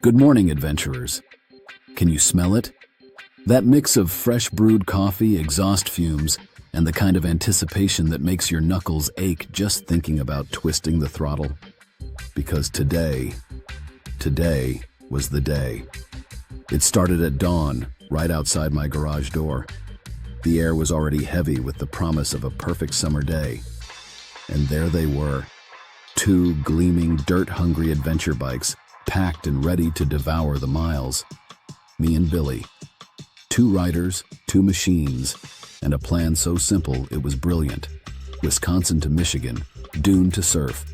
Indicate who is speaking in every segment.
Speaker 1: Good morning, adventurers. Can you smell it? That mix of fresh brewed coffee, exhaust fumes, and the kind of anticipation that makes your knuckles ache just thinking about twisting the throttle? Because today was the day. It started at dawn, right outside my garage door. The air was already heavy with the promise of a perfect summer day. And there they were, two gleaming, dirt-hungry adventure bikes, packed and ready to devour the miles. Me and Billy. Two riders, two machines, and a plan so simple it was brilliant. Wisconsin to Michigan, dune to surf,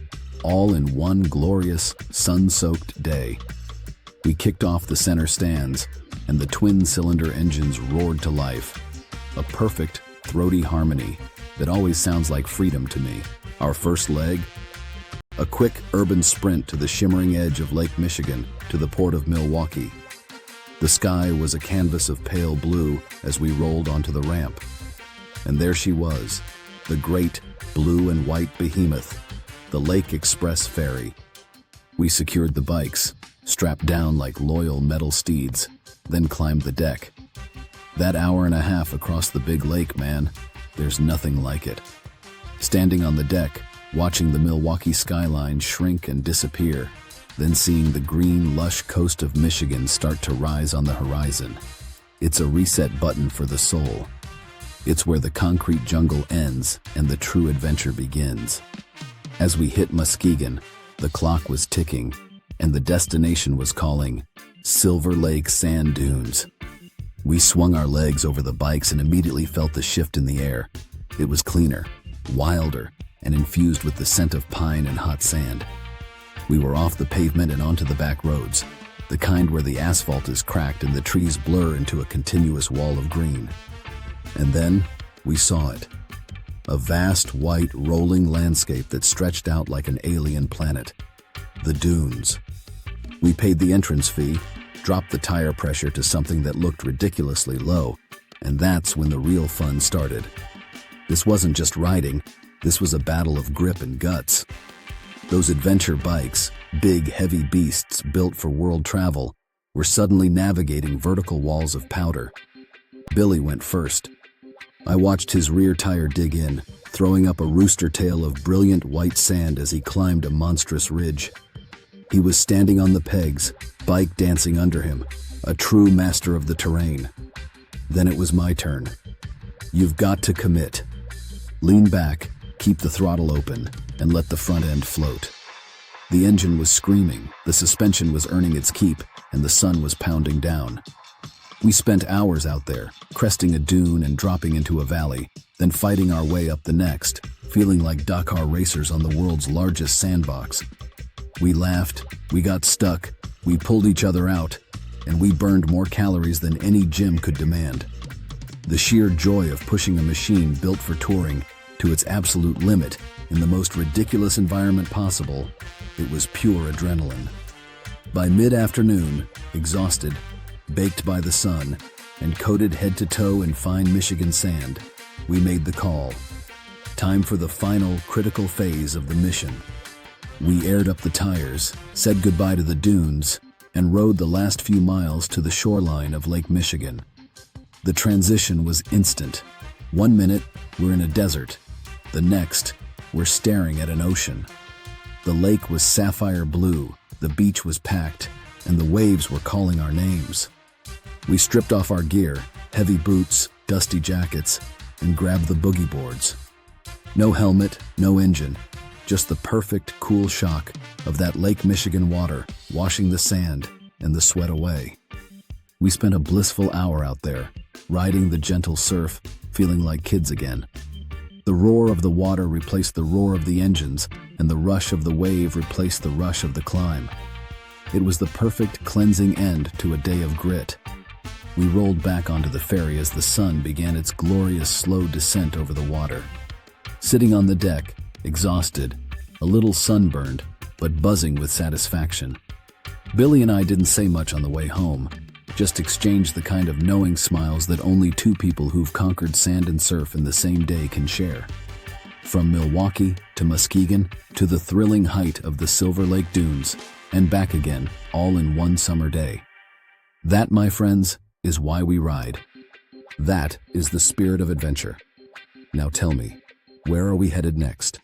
Speaker 1: all in one glorious, sun-soaked day. We kicked off the center stands, and the twin-cylinder engines roared to life. A perfect, throaty harmony that always sounds like freedom to me. Our first leg? A quick urban sprint to the shimmering edge of Lake Michigan to the port of Milwaukee. The sky was a canvas of pale blue as we rolled onto the ramp. And there she was, the great blue and white behemoth, the Lake Express ferry. We secured the bikes, strapped down like loyal metal steeds, then climbed the deck. That hour and a half across the big lake, man, there's nothing like it. Standing on the deck, watching the Milwaukee skyline shrink and disappear, then seeing the green, lush coast of Michigan start to rise on the horizon. It's a reset button for the soul. It's where the concrete jungle ends and the true adventure begins. As we hit Muskegon, the clock was ticking, and the destination was calling Silver Lake Sand Dunes. We swung our legs over the bikes and immediately felt the shift in the air. It was cleaner, wilder, and infused with the scent of pine and hot sand. We were off the pavement and onto the back roads, the kind where the asphalt is cracked and the trees blur into a continuous wall of green. And then we saw it. A vast, white, rolling landscape that stretched out like an alien planet. The dunes. We paid the entrance fee, dropped the tire pressure to something that looked ridiculously low, and that's when the real fun started. This wasn't just riding, this was a battle of grip and guts. Those adventure bikes, big, heavy beasts built for world travel, were suddenly navigating vertical walls of powder. Billy went first. I watched his rear tire dig in, throwing up a rooster tail of brilliant white sand as he climbed a monstrous ridge. He was standing on the pegs, bike dancing under him, a true master of the terrain. Then it was my turn. You've got to commit. Lean back, keep the throttle open, and let the front end float. The engine was screaming, the suspension was earning its keep, and the sun was pounding down. We spent hours out there, cresting a dune and dropping into a valley, then fighting our way up the next, feeling like Dakar racers on the world's largest sandbox. We laughed, we got stuck, we pulled each other out, and we burned more calories than any gym could demand. The sheer joy of pushing a machine built for touring to its absolute limit in the most ridiculous environment possible, it was pure adrenaline. By mid-afternoon, exhausted, baked by the sun, and coated head to toe in fine Michigan sand, we made the call. Time for the final, critical phase of the mission. We aired up the tires, said goodbye to the dunes, and rode the last few miles to the shoreline of Lake Michigan. The transition was instant. 1 minute, we're in a desert. The next, we're staring at an ocean. The lake was sapphire blue, the beach was packed, and the waves were calling our names. We stripped off our gear, heavy boots, dusty jackets, and grabbed the boogie boards. No helmet, no engine, just the perfect, cool shock of that Lake Michigan water washing the sand and the sweat away. We spent a blissful hour out there, riding the gentle surf, feeling like kids again. The roar of the water replaced the roar of the engines, and the rush of the wave replaced the rush of the climb. It was the perfect cleansing end to a day of grit. We rolled back onto the ferry as the sun began its glorious slow descent over the water. Sitting on the deck, exhausted, a little sunburned, but buzzing with satisfaction. Billy and I didn't say much on the way home, just exchanged the kind of knowing smiles that only two people who've conquered sand and surf in the same day can share. From Milwaukee to Muskegon to the thrilling height of the Silver Lake Dunes, and back again, all in one summer day. That, my friends, is why we ride. That is the spirit of adventure. Now tell me, where are we headed next?